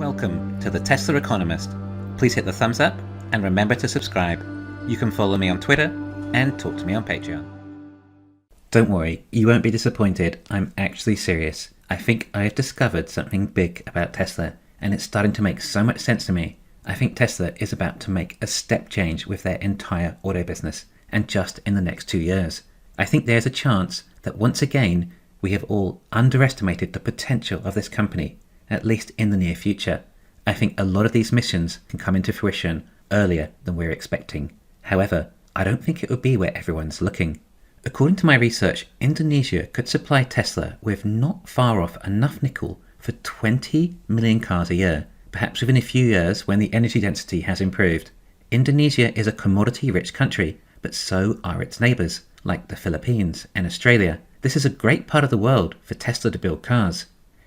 Welcome to the Tesla Economist. Please hit the thumbs up and remember to subscribe. You can follow me on Twitter and talk to me on Patreon. Don't worry, you won't be disappointed. I'm actually serious. I think I have discovered something big about Tesla, and it's starting to make so much sense to me. I think Tesla is about to make a step change with their entire auto business, and just in the next 2 years. I think there's a chance that once again, we have all underestimated the potential of this company, at least in the near future. I think a lot of these missions can come into fruition earlier than we're expecting. However, I don't think it would be where everyone's looking. According to my research, Indonesia could supply Tesla with not far off enough nickel for 20 million cars a year, perhaps within a few years when the energy density has improved. Indonesia is a commodity-rich country, but so are its neighbours, like the Philippines and Australia. This is a great part of the world for Tesla to build cars.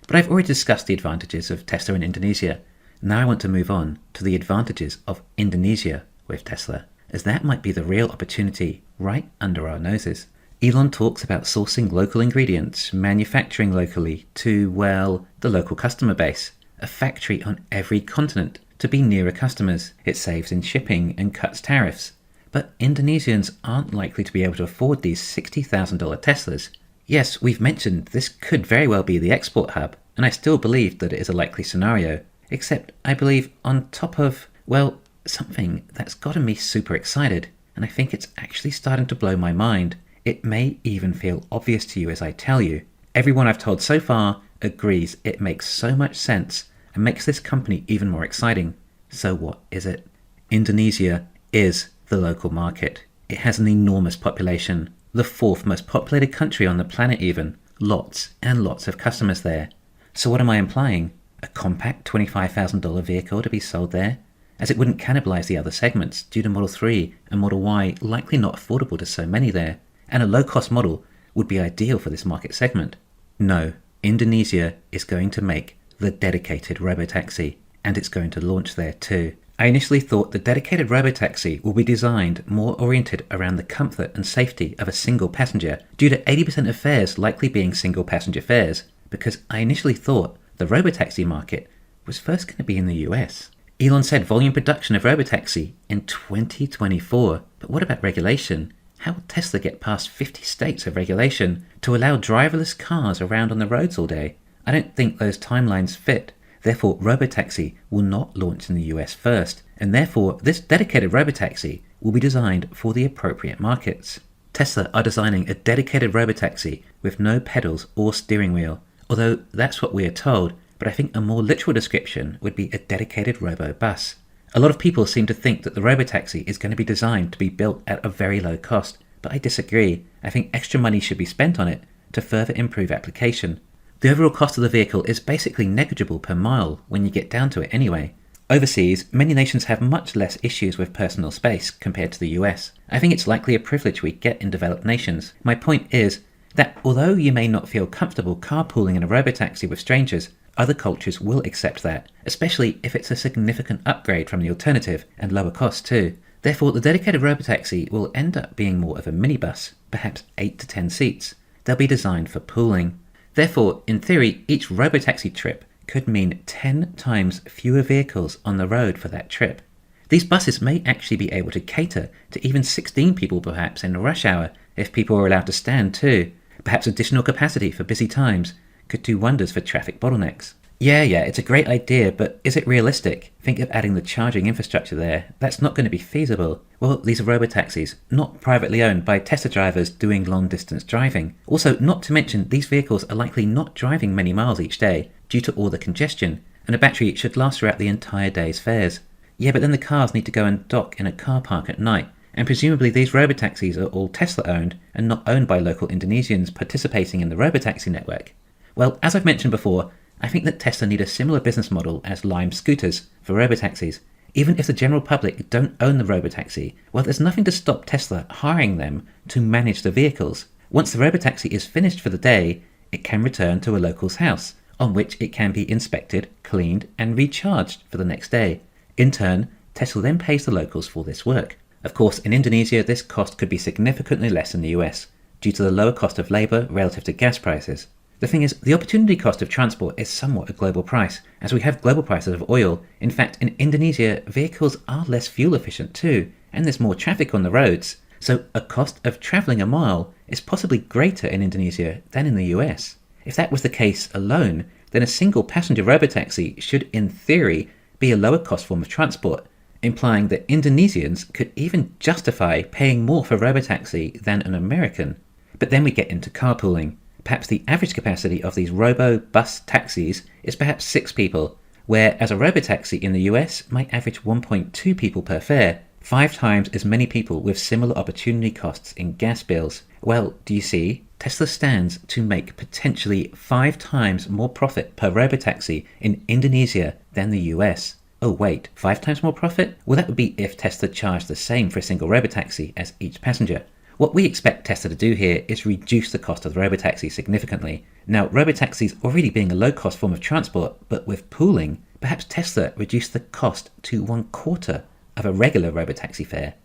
But I've already discussed the advantages of Tesla in Indonesia. Now I want to move on to the advantages of Indonesia with Tesla, as that might be the real opportunity right under our noses. Elon talks about sourcing local ingredients, manufacturing locally to, well, the local customer base, a factory on every continent to be nearer customers. It saves in shipping and cuts tariffs. But Indonesians aren't likely to be able to afford these $60,000 Teslas. Yes, we've mentioned this could very well be the export hub, and I still believe that it is a likely scenario, except I believe on top of, well, something that's gotten me super excited, and I think it's actually starting to blow my mind. It may even feel obvious to you as I tell you. Everyone I've told so far agrees it makes so much sense and makes this company even more exciting. So what is it? Indonesia is the local market. It has an enormous population, the fourth most populated country on the planet even. Lots and lots of customers there. So what am I implying? A compact $25,000 vehicle to be sold there? As it wouldn't cannibalize the other segments due to Model 3 and Model Y likely not affordable to so many there, and a low-cost model would be ideal for this market segment. No, Indonesia is going to make the dedicated Robotaxi, and it's going to launch there too. I initially thought the dedicated Robotaxi will be designed more oriented around the comfort and safety of a single passenger, due to 80% of fares likely being single passenger fares, because I initially thought the Robotaxi market was first going to be in the US. Elon said volume production of Robotaxi in 2024, but what about regulation? How will Tesla get past 50 states of regulation to allow driverless cars around on the roads all day? I don't think those timelines fit. Therefore, Robotaxi will not launch in the US first, and therefore this dedicated Robotaxi will be designed for the appropriate markets. Tesla are designing a dedicated Robotaxi with no pedals or steering wheel, although that's what we are told, but I think a more literal description would be a dedicated robo-bus. A lot of people seem to think that the Robotaxi is going to be designed to be built at a very low cost, but I disagree. I think extra money should be spent on it to further improve application. The overall cost of the vehicle is basically negligible per mile when you get down to it anyway. Overseas, many nations have much less issues with personal space compared to the US. I think it's likely a privilege we get in developed nations. My point is that although you may not feel comfortable carpooling in a Robotaxi with strangers, other cultures will accept that, especially if it's a significant upgrade from the alternative and lower cost too. Therefore, the dedicated Robotaxi will end up being more of a minibus, perhaps 8 to 10 seats. They'll be designed for pooling. Therefore, in theory, each Robotaxi trip could mean 10 times fewer vehicles on the road for that trip. These buses may actually be able to cater to even 16 people perhaps in rush hour if people are allowed to stand too. Perhaps additional capacity for busy times could do wonders for traffic bottlenecks. Yeah, it's a great idea, but is it realistic? Think of adding the charging infrastructure there. That's not going to be feasible. Well, these are Robotaxis, not privately owned by Tesla drivers doing long-distance driving. Also, not to mention, these vehicles are likely not driving many miles each day due to all the congestion, and a battery should last throughout the entire day's fares. Yeah, but then the cars need to go and dock in a car park at night, and presumably these Robotaxis are all Tesla-owned and not owned by local Indonesians participating in the Robotaxi network. Well, as I've mentioned before, I think that Tesla need a similar business model as Lime scooters for Robotaxis. Even if the general public don't own the Robotaxi, well, there's nothing to stop Tesla hiring them to manage the vehicles. Once the Robotaxi is finished for the day, it can return to a local's house, on which it can be inspected, cleaned, and recharged for the next day. In turn, Tesla then pays the locals for this work. Of course, in Indonesia, this cost could be significantly less than the US, due to the lower cost of labour relative to gas prices. The thing is, the opportunity cost of transport is somewhat a global price, as we have global prices of oil. In fact, in Indonesia, vehicles are less fuel efficient too, and there's more traffic on the roads. So a cost of travelling a mile is possibly greater in Indonesia than in the US. If that was the case alone, then a single passenger robotaxi should, in theory, be a lower cost form of transport, implying that Indonesians could even justify paying more for robotaxi than an American. But then we get into carpooling. Perhaps the average capacity of these robo-bus taxis is perhaps 6 people, whereas a robotaxi in the US might average 1.2 people per fare, 5 times as many people with similar opportunity costs in gas bills. Well, do you see? Tesla stands to make potentially 5 times more profit per robotaxi in Indonesia than the US. Oh wait, 5 times more profit? Well, that would be if Tesla charged the same for a single robotaxi as each passenger. What we expect Tesla to do here is reduce the cost of the robotaxi significantly. Now, robotaxis already being a low-cost form of transport, but with pooling, perhaps Tesla reduced the cost to 1/4 of a regular robotaxi fare,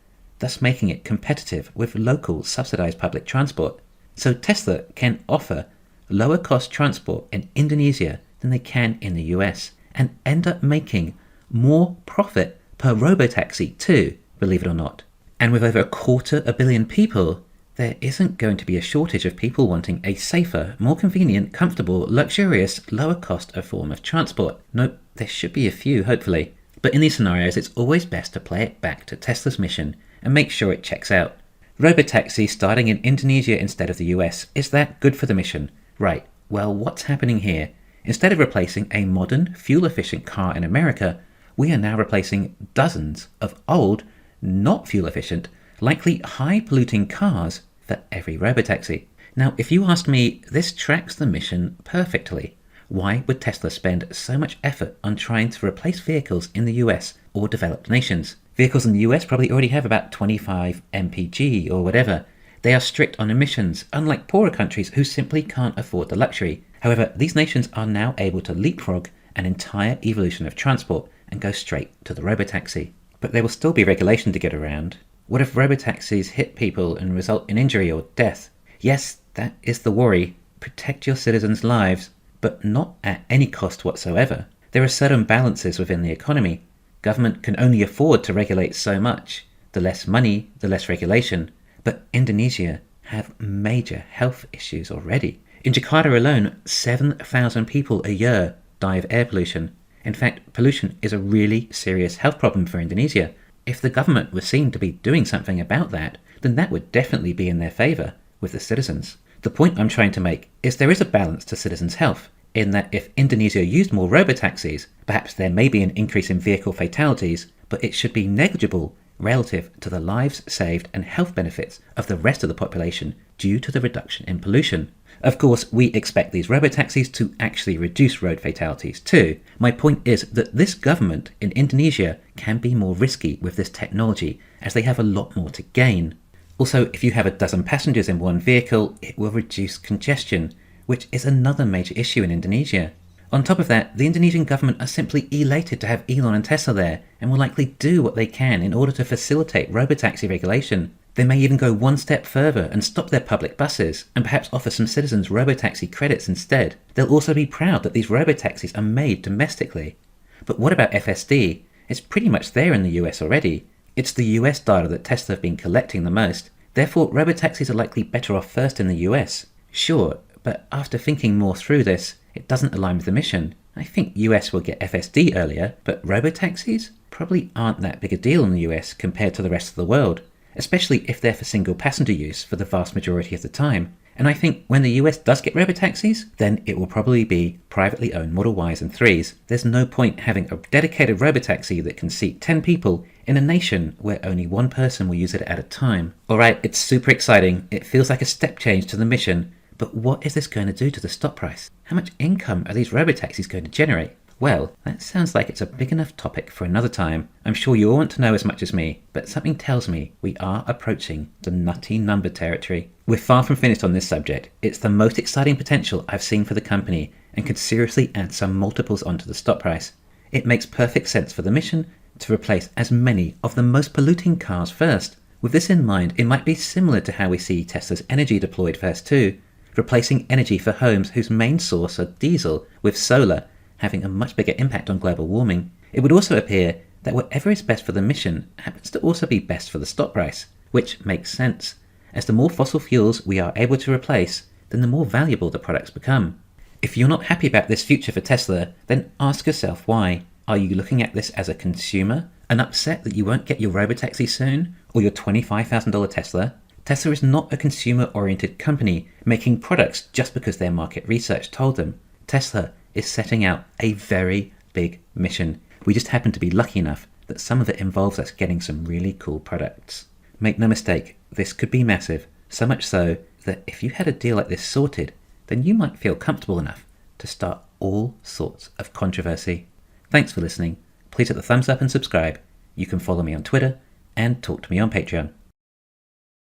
thus making it competitive with local subsidized public transport. So Tesla can offer lower-cost transport in Indonesia than they can in the US, and end up making more profit per robotaxi too, believe it or not. And with over 250 million people, there isn't going to be a shortage of people wanting a safer, more convenient, comfortable, luxurious, lower cost of form of transport. Nope, there should be a few, hopefully. But in these scenarios, it's always best to play it back to Tesla's mission and make sure it checks out. Robotaxi starting in Indonesia instead of the US. Is that good for the mission? Right, well, what's happening here? Instead of replacing a modern, fuel-efficient car in America, we are now replacing dozens of old, not fuel-efficient, likely high-polluting cars for every robotaxi. Now, if you ask me, this tracks the mission perfectly. Why would Tesla spend so much effort on trying to replace vehicles in the US or developed nations? Vehicles in the US probably already have about 25 mpg or whatever. They are strict on emissions, unlike poorer countries who simply can't afford the luxury. However, these nations are now able to leapfrog an entire evolution of transport and go straight to the robotaxi. But there will still be regulation to get around. What if robotaxis hit people and result in injury or death? Yes, that is the worry. Protect your citizens' lives, but not at any cost whatsoever. There are certain balances within the economy. Government can only afford to regulate so much. The less money, the less regulation. But Indonesia have major health issues already. In Jakarta alone, 7,000 people a year die of air pollution. In fact, pollution is a really serious health problem for Indonesia. If the government was seen to be doing something about that, then that would definitely be in their favour with the citizens. The point I'm trying to make is there is a balance to citizens' health, in that if Indonesia used more robotaxis, perhaps there may be an increase in vehicle fatalities, but it should be negligible relative to the lives saved and health benefits of the rest of the population due to the reduction in pollution. Of course, we expect these robotaxis to actually reduce road fatalities too. My point is that this government in Indonesia can be more risky with this technology, as they have a lot more to gain. Also, if you have a dozen passengers in one vehicle, it will reduce congestion, which is another major issue in Indonesia. On top of that, the Indonesian government are simply elated to have Elon and Tesla there, and will likely do what they can in order to facilitate robotaxi regulation. They may even go one step further and stop their public buses, and perhaps offer some citizens robotaxi credits instead. They'll also be proud that these robotaxis are made domestically. But what about FSD? It's pretty much there in the US already. It's the US data that Tesla have been collecting the most. Therefore, robotaxis are likely better off first in the US. Sure, but after thinking more through this, it doesn't align with the mission. I think US will get FSD earlier, but robotaxis probably aren't that big a deal in the US compared to the rest of the world, especially if they're for single passenger use for the vast majority of the time. And I think when the US does get robotaxis, then it will probably be privately owned Model Ys and 3s. There's no point having a dedicated robotaxi that can seat 10 people in a nation where only one person will use it at a time. Alright, it's super exciting. It feels like a step change to the mission. But what is this going to do to the stock price? How much income are these robotaxis going to generate? Well, that sounds like it's a big enough topic for another time. I'm sure you all want to know as much as me, but something tells me we are approaching the nutty number territory. We're far from finished on this subject. It's the most exciting potential I've seen for the company and could seriously add some multiples onto the stock price. It makes perfect sense for the mission to replace as many of the most polluting cars first. With this in mind, it might be similar to how we see Tesla's energy deployed first too. replacing energy for homes whose main source are diesel with solar, having a much bigger impact on global warming. It would also appear that whatever is best for the mission happens to also be best for the stock price, which makes sense, as the more fossil fuels we are able to replace, then the more valuable the products become. If you're not happy about this future for Tesla, then ask yourself why. Are you looking at this as a consumer and upset that you won't get your Robotaxi soon, or your $25,000 Tesla? Tesla is not a consumer-oriented company making products just because their market research told them. Tesla is setting out a very big mission. We just happen to be lucky enough that some of it involves us getting some really cool products. Make no mistake, this could be massive, so much so that if you had a deal like this sorted, then you might feel comfortable enough to start all sorts of controversy. Thanks for listening. Please hit the thumbs up and subscribe. You can follow me on Twitter and talk to me on Patreon.